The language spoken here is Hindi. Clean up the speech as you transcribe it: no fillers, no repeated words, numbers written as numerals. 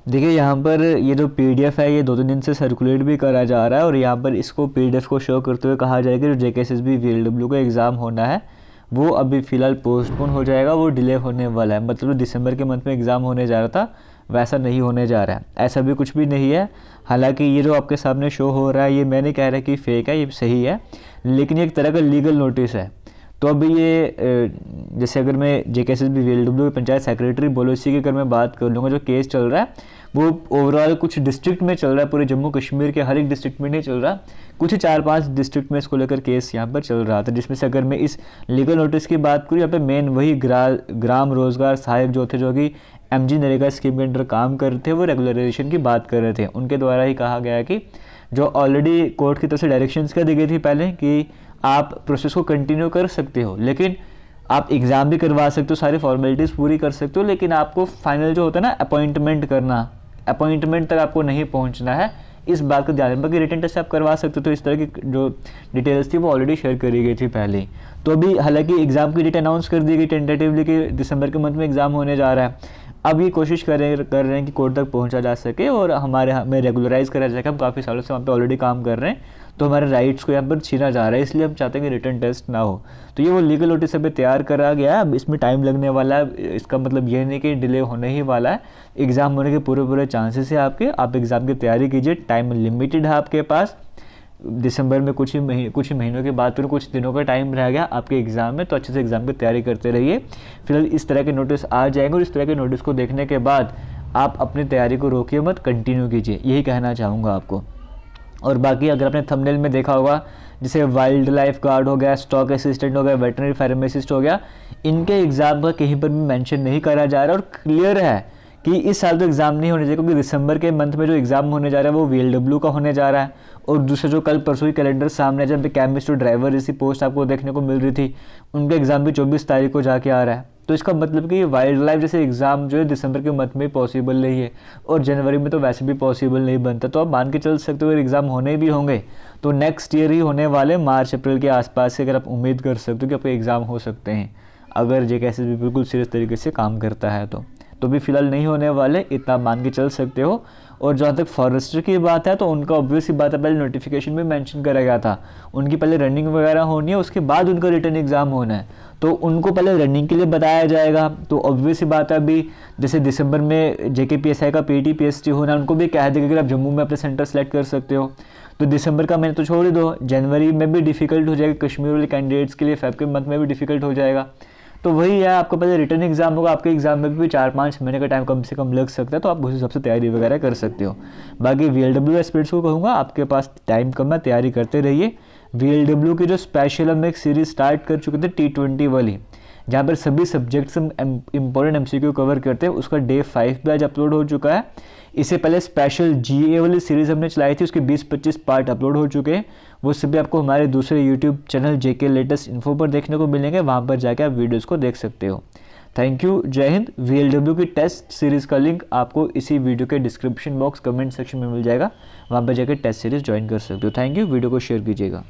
देखिए यहाँ पर ये जो पीडीएफ है ये 2-3 दिन से सर्कुलेट भी करा जा रहा है और यहाँ पर इसको पीडीएफ को शो करते हुए कहा जाएगा जो जेकेएसएसबी वीएलडब्ल्यू का एग्ज़ाम होना है वो अभी फ़िलहाल पोस्टपोन हो जाएगा, वो डिले होने वाला है। मतलब दिसंबर के मंथ में एग्ज़ाम होने जा रहा था वैसा नहीं होने जा रहा है, ऐसा भी कुछ भी नहीं है। हालांकि ये जो आपके सामने शो हो रहा है ये मैं नहीं कह रहा कि फ़ेक है, ये सही है, लेकिन ये एक तरह का लीगल नोटिस है। तो अभी ये जैसे अगर मैं जेकेएसएसबी वीएलडब्ल्यू के पंचायत सेक्रेटरी पॉलिसी की अगर मैं बात कर लूँगा, जो केस चल रहा है वो ओवरऑल कुछ डिस्ट्रिक्ट में चल रहा है, पूरे जम्मू कश्मीर के हर एक डिस्ट्रिक्ट में नहीं चल रहा, कुछ 4-5 डिस्ट्रिक्ट में इसको लेकर केस यहाँ पर चल रहा था। जिसमें से अगर मैं इस लीगल नोटिस की बात करूँ, यहाँ पे मेन वही ग्राम रोजगार सहायक जो थे, जो कि एमजी नरेगा स्कीम के अंडर काम कर रहे थे, वो रेगुलराइजेशन की बात कर रहे थे। उनके द्वारा ही कहा गया कि जो ऑलरेडी कोर्ट की तरफ से डायरेक्शंस कर दी गई थी पहले कि आप प्रोसेस को कंटिन्यू कर सकते हो, लेकिन आप एग्ज़ाम भी करवा सकते हो, सारी फॉर्मेलिटीज़ पूरी कर सकते हो, लेकिन आपको फाइनल जो होता है ना अपॉइंटमेंट करना, अपॉइंटमेंट तक आपको नहीं पहुंचना है। इस बात को ध्यान में, बाकी रिटन टेस्ट आप करवा सकते हो। तो इस तरह की जो डिटेल्स थी वो ऑलरेडी शेयर करी गई थी पहले। तो अभी हालांकि एग्ज़ाम की डेट अनाउंस कर दी गई टेंटेटिवली कि दिसंबर के मंथ में एग्ज़ाम होने जा रहा है। अब ये कोशिश कर रहे हैं कि कोर्ट तक पहुंचा जा सके और हमें रेगुलराइज करा जाए। हम काफ़ी सालों से वहाँ पे ऑलरेडी काम कर रहे हैं, तो हमारे राइट्स को यहाँ पर छीना जा रहा है, इसलिए हम चाहते हैं कि रिटन टेस्ट ना हो। तो ये वो लीगल नोटिस अभी तैयार करा गया है। अब इसमें टाइम लगने वाला है, इसका मतलब ये नहीं कि डिले होने ही वाला है। एग्ज़ाम होने के पूरे चांसेस है आपके। आप एग्ज़ाम की तैयारी कीजिए, टाइम लिमिटेड है आपके पास। दिसंबर में कुछ ही महीनों के बाद, कुछ दिनों का टाइम रह गया आपके एग्ज़ाम में, तो अच्छे से एग्ज़ाम की तैयारी करते रहिए। फिलहाल इस तरह के नोटिस आ जाएंगे और इस तरह के नोटिस को देखने के बाद आप अपनी तैयारी को रोकिए मत, कंटिन्यू कीजिए, यही कहना चाहूँगा आपको। और बाकी अगर आपने थंबनेल में देखा होगा, जैसे वाइल्ड लाइफ गार्ड हो गया, स्टॉक असिस्टेंट हो गया, वेटरनरी फार्मासिस्ट हो गया, इनके एग्ज़ाम का कहीं पर भी मेंशन नहीं करा जा रहा और क्लियर है कि इस साल तो एग्ज़ाम नहीं होने चाहिए, क्योंकि दिसंबर के मंथ में जो एग्ज़ाम होने जा रहा है वो वीएलडब्ल्यू का होने जा रहा है। और दूसरा जो कल परसों ही कैलेंडर सामने जब केमिस्ट और ड्राइवर जैसी पोस्ट आपको देखने को मिल रही थी, उनका एग्ज़ाम भी 24 तारीख को जाके आ रहा है। तो इसका मतलब कि वाइल्ड लाइफ जैसे एग्ज़ाम जो है दिसंबर के मंथ में पॉसिबल नहीं है, और जनवरी में तो वैसे भी पॉसिबल नहीं बनता। तो आप मान के चल सकते हो अगर एग्ज़ाम होने भी होंगे तो नेक्स्ट ईयर ही होने वाले, मार्च अप्रैल के आसपास से अगर आप उम्मीद कर सकते हो कि आपके एग्ज़ाम हो सकते हैं, अगर जेकेएसएसबी बिल्कुल सीरियस तरीके से काम करता है तो भी फिलहाल नहीं होने वाले, इतना मान के चल सकते हो। और जहाँ तक फॉरेस्टर की बात है तो उनका ऑब्वियस ही बात है, पहले नोटिफिकेशन में मेंशन करा गया था, उनकी पहले रनिंग वगैरह होनी है, उसके बाद उनका रिटर्न एग्ज़ाम होना है, तो उनको पहले रनिंग के लिए बताया जाएगा। तो ऑब्वियस ही बात है, अभी जैसे दिसंबर में जेकेपीएसआई का पीटी पीएसटी होना, उनको भी कह देगा कि आप जम्मू में अपने सेंटर सेलेक्ट कर सकते हो। तो दिसंबर का महीना तो छोड़ ही दो, जनवरी में भी डिफ़िकल्ट हो जाएगा कश्मीर वाले कैंडिडेट्स के लिए, फेब के मंथ में भी डिफ़िकल्ट हो जाएगा। तो वही है, आपको पहले रिटर्न एग्जाम होगा, आपके एग्जाम में भी 4-5 महीने का टाइम कम से कम लग सकता है, तो आप उस हिसाब से तैयारी वगैरह कर सकते हो। बाकी वीएलडब्ल्यू एस्पिरेंट्स को कहूँगा आपके पास टाइम कम है, तैयारी करते रहिए। वीएलडब्ल्यू की जो स्पेशल हम एक सीरीज स्टार्ट कर चुके थे T20 वाली, जहाँ पर सभी सब्जेक्ट्स हम इंपॉर्टेंट एमसीक्यू कवर करते हैं, उसका डे 5 भी आज अपलोड हो चुका है। इससे पहले स्पेशल जीए वाली सीरीज़ हमने चलाई थी, उसके 20-25 पार्ट अपलोड हो चुके हैं। वो सभी आपको हमारे दूसरे यूट्यूब चैनल जेके लेटेस्ट इन्फो पर देखने को मिलेंगे, वहाँ पर जाकर आप वीडियोज़ को देख सकते हो। थैंक यू, जय हिंद। वीएलडब्ल्यू की टेस्ट सीरीज़ का लिंक आपको इसी वीडियो के डिस्क्रिप्शन बॉक्स कमेंट सेक्शन में मिल जाएगा, वहाँ पर जाकर टेस्ट सीरीज़ ज्वाइन कर सकते हो। थैंक यू, वीडियो को शेयर कीजिएगा।